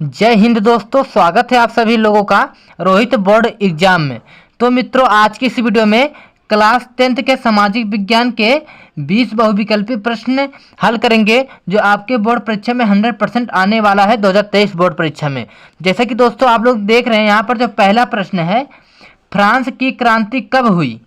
जय हिंद दोस्तों, स्वागत है आप सभी लोगों का रोहित बोर्ड एग्जाम में। तो मित्रों, आज की इस वीडियो में क्लास 10th के सामाजिक विज्ञान के 20 बहुविकल्पी प्रश्न हल करेंगे जो आपके बोर्ड परीक्षा में 100% आने वाला है 2023 बोर्ड परीक्षा में। जैसा कि दोस्तों आप लोग देख रहे हैं यहाँ पर जो पहला प्रश्न है, फ्रांस की क्रांति कब हुई?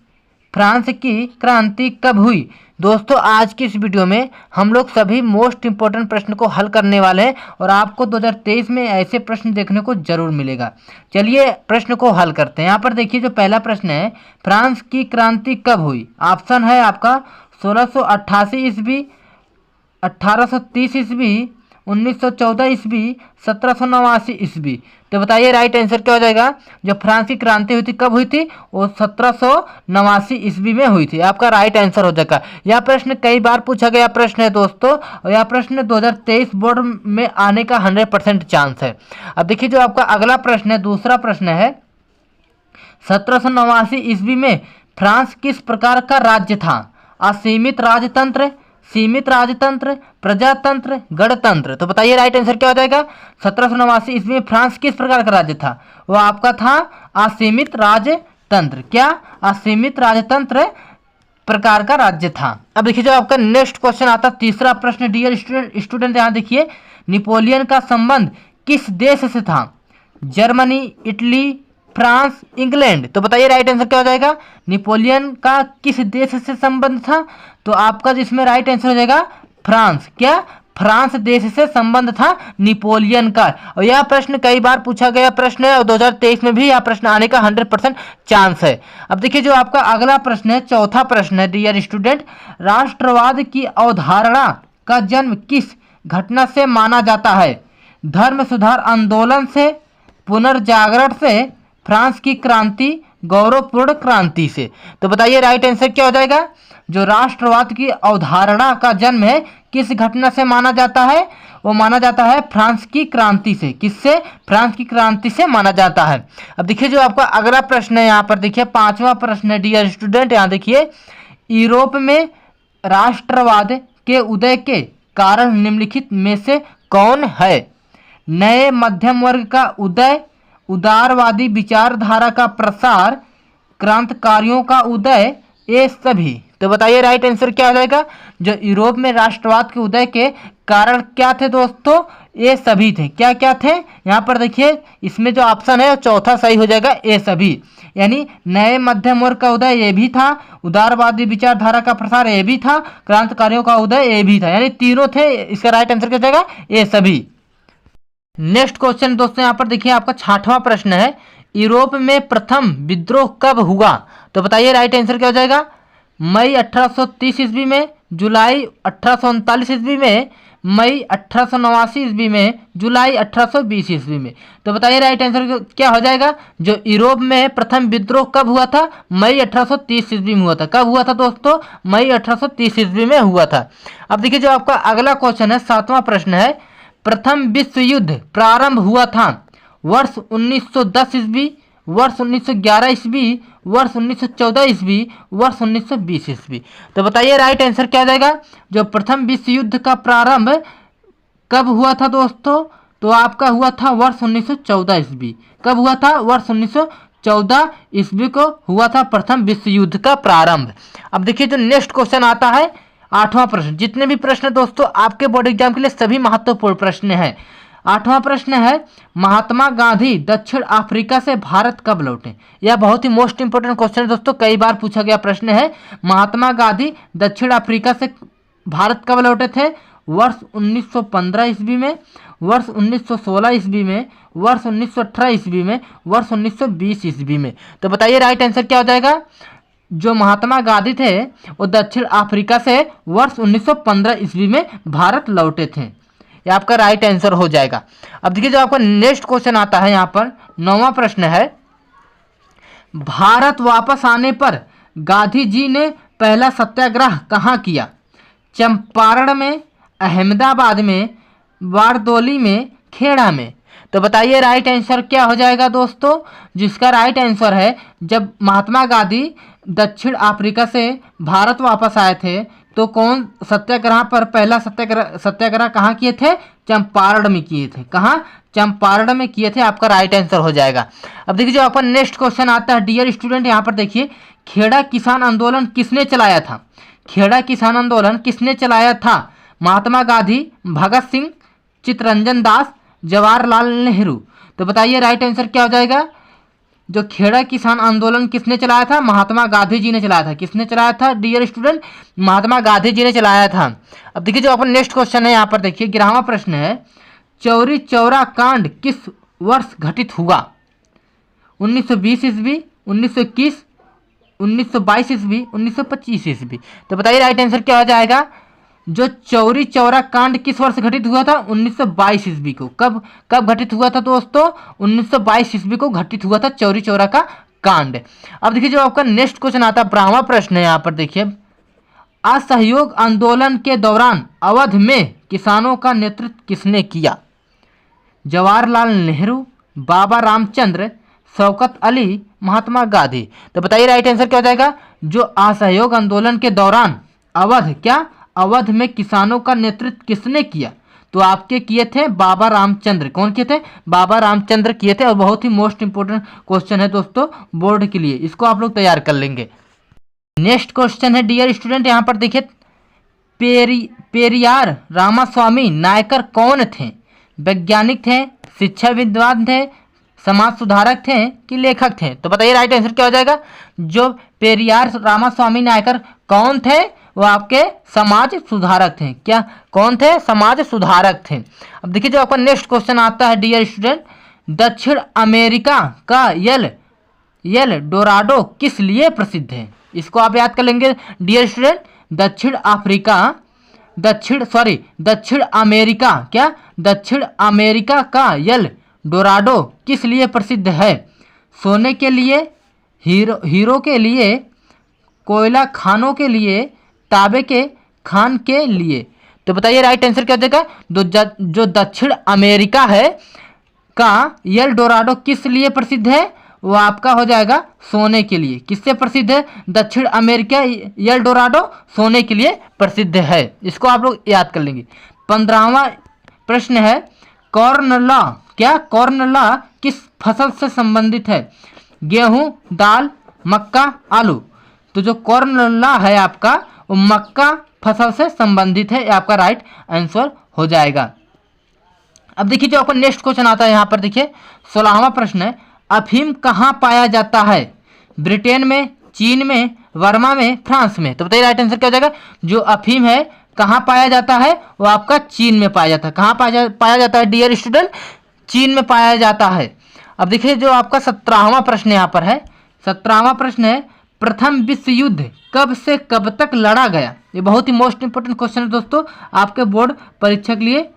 फ्रांस की क्रांति कब हुई? दोस्तों आज की इस वीडियो में हम लोग सभी मोस्ट इम्पोर्टेंट प्रश्न को हल करने वाले हैं और आपको 2023 में ऐसे प्रश्न देखने को जरूर मिलेगा। चलिए प्रश्न को हल करते हैं। यहाँ पर देखिए जो पहला प्रश्न है, फ्रांस की क्रांति कब हुई? ऑप्शन है आपका 1688 ईस्वी, 1830 ईस्वी, 1914 ईस्वी, 1789 ईस्वी। तो बताइए राइट आंसर क्या हो जाएगा? जो फ्रांस की क्रांति हुई थी कब हुई थी? वो 1789 ईस्वी में हुई थी। आपका राइट आंसर हो जाएगा। यह प्रश्न कई बार पूछा गया प्रश्न है दोस्तों, और यह प्रश्न 2023 बोर्ड में आने का 100% चांस है। अब देखिए जो आपका अगला प्रश्न है, दूसरा प्रश्न है, 1789 ईस्वी में फ्रांस किस प्रकार का राज्य था? असीमित राजतंत्र, सीमित राजतंत्र, प्रजातंत्र, गणतंत्र। तो बताइए राइट आंसर क्या हो जाएगा? 1789 ईस्वी में फ्रांस किस प्रकार का राज्य था? वो आपका था असीमित राजतंत्र। क्या? असीमित राजतंत्र प्रकार का राज्य था। अब देखिए जो आपका नेक्स्ट क्वेश्चन आता है, तीसरा प्रश्न। डियर स्टूडेंट यहाँ देखिए, नेपोलियन का संबंध किस देश से था? Germany, Italy, France, England. तो बताइए राइट आंसर क्या हो जाएगा? नेपोलियन का किस देश से संबंध था? तो आपका जिसमें राइट आंसर हो जाएगा फ्रांस। क्या? फ्रांस देश से संबंध था नेपोलियन का। और यह प्रश्न कई बार पूछा गया प्रश्न है और 2023 में भी यह प्रश्न आने का 100% चांस है। अब देखिए जो आपका अगला प्रश्न है, चौथा प्रश्न है डियर स्टूडेंट, राष्ट्रवाद की अवधारणा का जन्म किस घटना से माना जाता है? धर्म सुधार आंदोलन से, पुनर्जागरण से, फ्रांस की क्रांति, गौरवपूर्ण क्रांति से। तो बताइए राइट आंसर क्या हो जाएगा? जो राष्ट्रवाद की अवधारणा का जन्म है किस घटना से माना जाता है? वो माना जाता है फ्रांस की क्रांति से। किससे? फ्रांस की क्रांति से माना जाता है। अब देखिए जो आपका अगला प्रश्न है, यहाँ पर देखिए पांचवा प्रश्न है डियर स्टूडेंट। यहाँ देखिए, यूरोप में राष्ट्रवाद के उदय के कारण निम्नलिखित में से कौन है? नए मध्यम वर्ग का उदय, उदारवादी विचारधारा का प्रसार, क्रांतिकारियों का उदय, ये सभी। तो बताइए राइट आंसर क्या हो जाएगा? जो यूरोप में राष्ट्रवाद के उदय के कारण क्या थे दोस्तों? ये सभी थे। क्या क्या थे? यहाँ पर देखिए इसमें जो ऑप्शन है चौथा सही हो जाएगा, ये सभी। यानी नए मध्यम वर्ग का उदय ये भी था, उदारवादी विचारधारा का प्रसार ये भी था, क्रांतिकारियों का उदय ये भी था। यानी तीनों थे। इसका राइट आंसर क्या हो जाएगा? ये सभी। नेक्स्ट क्वेश्चन दोस्तों यहाँ पर देखिए आपका छठवां प्रश्न है, यूरोप में प्रथम विद्रोह कब हुआ? तो बताइए राइट आंसर क्या हो जाएगा? मई 1830 ईस्वी में, जुलाई 1839 ईस्वी में, मई 1889 ईस्वी में, जुलाई 1820 ईस्वी में। तो बताइए राइट आंसर क्या हो जाएगा? जो यूरोप में प्रथम विद्रोह कब हुआ था? मई 1830 ईस्वी में हुआ था। कब हुआ था दोस्तों? मई 1830 ईस्वी में हुआ था। अब देखिए जो आपका अगला क्वेश्चन है, सातवां प्रश्न है, प्रथम विश्व युद्ध प्रारंभ हुआ था वर्ष 1910 ईस्वी, वर्ष 1911 ईस्वी, वर्ष 1914 ईस्वी, वर्ष 1920 ईस्वी। तो बताइए राइट आंसर क्या आ जाएगा? जो प्रथम विश्व युद्ध का प्रारंभ कब हुआ था दोस्तों? तो आपका हुआ था वर्ष 1914 ईस्वी। कब हुआ था? वर्ष 1914 ईस्वी को हुआ था प्रथम विश्व युद्ध का प्रारंभ। अब देखिए जो नेक्स्ट क्वेश्चन आता है, आठवां प्रश्न। जितने भी प्रश्न दोस्तों आपके बोर्ड एग्जाम के लिए सभी महत्वपूर्ण प्रश्न हैं। आठवां प्रश्न है, महात्मा गांधी दक्षिण अफ्रीका से भारत कब लौटे? यह बहुत ही मोस्ट इंपोर्टेंट क्वेश्चन है दोस्तों, कई बार पूछा गया प्रश्न है। महात्मा गांधी दक्षिण अफ्रीका से भारत कब लौटे थे? वर्ष 1915 ईस्वी में, वर्ष 1916 ईस्वी में, वर्ष 1918 ईस्वी में, वर्ष 1920 ईस्वी में। तो बताइए राइट आंसर क्या हो जाएगा? जो महात्मा गांधी थे वो दक्षिण अफ्रीका से वर्ष 1915 ईस्वी में भारत लौटे थे। ये आपका राइट आंसर हो जाएगा। अब देखिए जो आपका नेक्स्ट क्वेश्चन आता है, यहाँ पर नौवां प्रश्न है, भारत वापस आने पर गांधी जी ने पहला सत्याग्रह कहाँ किया? चंपारण में, अहमदाबाद में, बारदोली में, खेड़ा में। तो बताइए राइट आंसर क्या हो जाएगा दोस्तों? जिसका राइट आंसर है, जब महात्मा गांधी दक्षिण अफ्रीका से भारत वापस आए थे तो कौन सत्याग्रह पर पहला सत्याग्रह कहाँ किए थे? चंपारण में किए थे। कहाँ? चंपारण में किए थे, आपका राइट आंसर हो जाएगा। अब देखिए जो आपका नेक्स्ट क्वेश्चन आता है डियर स्टूडेंट, यहाँ पर देखिए खेड़ा किसान आंदोलन किसने चलाया था? खेड़ा किसान आंदोलन किसने चलाया था? महात्मा गांधी, भगत सिंह, चित्तरंजन दास, जवाहरलाल नेहरू। तो बताइए राइट आंसर क्या हो जाएगा? जो खेड़ा किसान आंदोलन किसने चलाया था? महात्मा गांधी जी ने चलाया था। किसने चलाया था डियर स्टूडेंट? महात्मा गांधी जी ने चलाया था। अब देखिए जो अपन नेक्स्ट क्वेश्चन है यहाँ पर देखिए 11वां प्रश्न है, चौरी चौरा कांड किस वर्ष घटित हुआ? 1920 ईस्वी, 1921, 1922 ईस्वी, 1925 ईस्वी। तो बताइए राइट आंसर क्या हो जाएगा? जो चौरी चौरा कांड किस वर्ष घटित हुआ था? 1922 ईस्वी को। कब घटित हुआ था दोस्तों? 1922 ईस्वी को घटित हुआ था चौरी चौरा का कांड। अब देखिए जो आपका नेक्स्ट क्वेश्चन आता है 12वां प्रश्न है यहाँ पर देखिए, असहयोग आंदोलन के दौरान अवध में किसानों का नेतृत्व किसने किया? जवाहरलाल नेहरू, बाबा रामचंद्र, शौकत अली, महात्मा गांधी। तो बताइए राइट आंसर क्या हो जाएगा? जो असहयोग आंदोलन के दौरान अवध में किसानों का नेतृत्व किसने किया? तो आपके किए थे बाबा रामचंद्र। कौन किए थे? बाबा रामचंद्र किए थे। और बहुत ही मोस्ट इंपोर्टेंट क्वेश्चन है दोस्तों बोर्ड के लिए, इसको आप लोग तैयार कर लेंगे। नेक्स्ट क्वेश्चन है डियर स्टूडेंट, यहाँ पर देखिए पेरियार रामास्वामी नायकर कौन थे? वैज्ञानिक थे, शिक्षा विद्वान थे, समाज सुधारक थे कि लेखक थे? तो बताइए राइट आंसर क्या हो जाएगा? जो पेरियार रामास्वामी नायकर कौन थे? वो आपके समाज सुधारक थे। क्या कौन थे? समाज सुधारक थे। अब देखिए जो आपका नेक्स्ट क्वेश्चन आता है डियर स्टूडेंट, दक्षिण अमेरिका का यल डोराडो किस लिए प्रसिद्ध है? इसको आप याद कर लेंगे डियर स्टूडेंट। दक्षिण अमेरिका का यल डोराडो किस लिए प्रसिद्ध है? सोने के लिए, हीरो के लिए, कोयला खानों के लिए, तांबे के खान के लिए? तो बताइए राइट आंसर क्या हो जाएगा? जो दक्षिण अमेरिका है का यल डोराडो किस लिए प्रसिद्ध है? वो आपका हो जाएगा सोने के लिए। किससे प्रसिद्ध है? दक्षिण अमेरिका यल डोराडो सोने के लिए प्रसिद्ध है। इसको आप लोग याद कर लेंगे। 15वां प्रश्न है, कॉर्न लॉ किस फसल से संबंधित है? गेहूं, दाल, मक्का, आलू। तो जो कॉर्न लॉ है आपका वो मक्का फसल से संबंधित है, आपका राइट आंसर हो जाएगा। अब देखिए जो आपका नेक्स्ट क्वेश्चन आता है यहाँ पर देखिए 16वां प्रश्न है, अफीम कहाँ पाया जाता है? ब्रिटेन में, चीन में, बर्मा में, फ्रांस में? तो बताइए राइट आंसर क्या हो जाएगा? जो अफीम है कहाँ पाया जाता है? वो आपका चीन में पाया जाता है। कहाँ पाया जाता है डियर स्टूडेंट? चीन में पाया जाता है। अब देखिए जो आपका 17वां प्रश्न यहाँ पर है, 17वां प्रश्न है, प्रथम विश्व युद्ध कब से कब तक लड़ा गया? ये बहुत ही मोस्ट इंपोर्टेंट क्वेश्चन है दोस्तों आपके बोर्ड परीक्षा के लिए।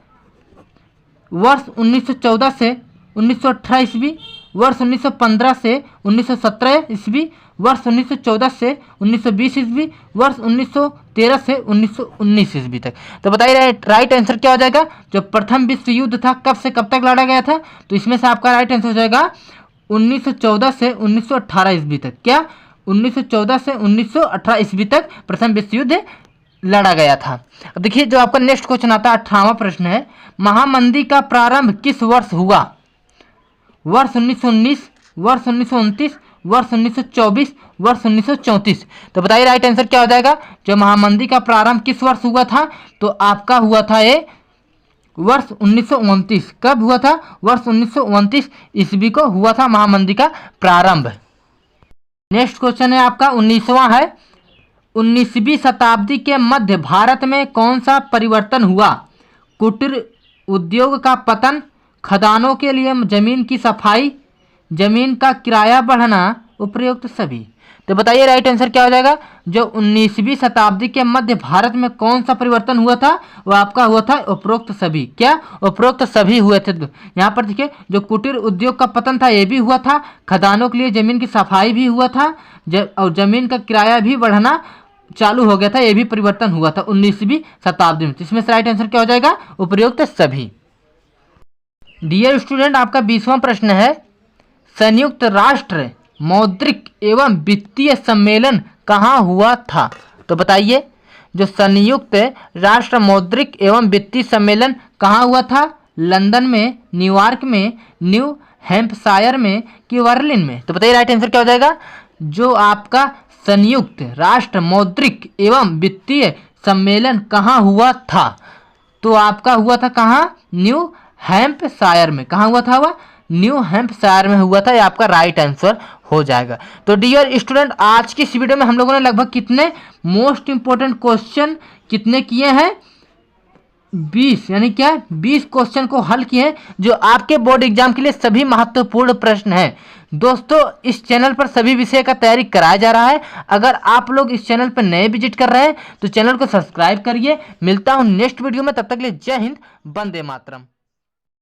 वर्ष 1914 से 1918 ईस्वी, वर्ष 1915 से 1917 ईस्वी, वर्ष 1914 से 1920 ईस्वी, वर्ष 1913 से 1919 ईस्वी तक। तो बताइए राइट आंसर क्या हो जाएगा? जो प्रथम विश्व युद्ध था कब से कब तक लड़ा गया था? तो इसमें से आपका राइट आंसर हो जाएगा 1914 से 1918 ईस्वी तक। क्या? 1914 से 1918 ईस्वी तक प्रथम विश्व युद्ध लड़ा गया था। अब देखिए जो आपका नेक्स्ट क्वेश्चन आता है 18वां प्रश्न है, महामंदी का प्रारंभ किस वर्ष हुआ? वर्ष 1919, वर्ष 1929, वर्ष 1924, वर्ष 1934? तो बताइए राइट आंसर क्या हो जाएगा? जो महामंदी का प्रारंभ किस वर्ष हुआ था? तो आपका हुआ था ये वर्ष 1929। कब हुआ था? वर्ष 1929 ईस्वी को हुआ था महामंदी का प्रारंभ। नेक्स्ट क्वेश्चन है आपका 19वां है, 19वीं शताब्दी के मध्य भारत में कौन सा परिवर्तन हुआ? कुटीर उद्योग का पतन, खदानों के लिए जमीन की सफाई, जमीन का किराया बढ़ना, उपरोक्त सभी? तो बताइए राइट आंसर क्या हो जाएगा? जो 19वीं शताब्दी के मध्य भारत में कौन सा परिवर्तन हुआ था? वो आपका हुआ था उपरोक्त सभी। क्या? उपरोक्त सभी हुए थे। यहाँ पर देखिए जो कुटीर उद्योग का पतन था ये भी हुआ था, खदानों के लिए जमीन की सफाई भी हुआ था, और जमीन का किराया भी बढ़ना चालू हो गया था, ये भी परिवर्तन हुआ था 19वीं शताब्दी में। इसमें से राइट आंसर क्या हो जाएगा? उपरोक्त सभी। डियर स्टूडेंट आपका 20वां प्रश्न है, संयुक्त राष्ट्र मौद्रिक एवं वित्तीय सम्मेलन कहाँ हुआ था? तो बताइए जो संयुक्त राष्ट्र मौद्रिक एवं वित्तीय सम्मेलन कहाँ हुआ था? लंदन में, न्यूयॉर्क में, न्यू हैम्पशायर में कि बर्लिन में? तो बताइए राइट आंसर क्या हो जाएगा? जो आपका संयुक्त राष्ट्र मौद्रिक एवं वित्तीय सम्मेलन कहाँ हुआ था? तो आपका हुआ था कहाँ? न्यू हैम्पशायर में। कहाँ हुआ था वह? न्यू हैम्पशायर में हुआ था। ये आपका राइट आंसर हो जाएगा। तो डियर स्टूडेंट, आज की इस वीडियो में हम लोगों ने लगभग कितने मोस्ट इंपोर्टेंट क्वेश्चन कितने किए हैं? 20, यानी क्या 20 क्वेश्चन को हल किए हैं, जो आपके बोर्ड एग्जाम के लिए सभी महत्वपूर्ण प्रश्न हैं। दोस्तों, इस चैनल पर सभी विषय का तैयारी कराया जा रहा है। अगर आप लोग इस चैनल पर नए विजिट कर रहे हैं तो चैनल को सब्सक्राइब करिए। मिलता हूं नेक्स्ट वीडियो में, तब तक के लिए जय हिंद, वंदे मातरम।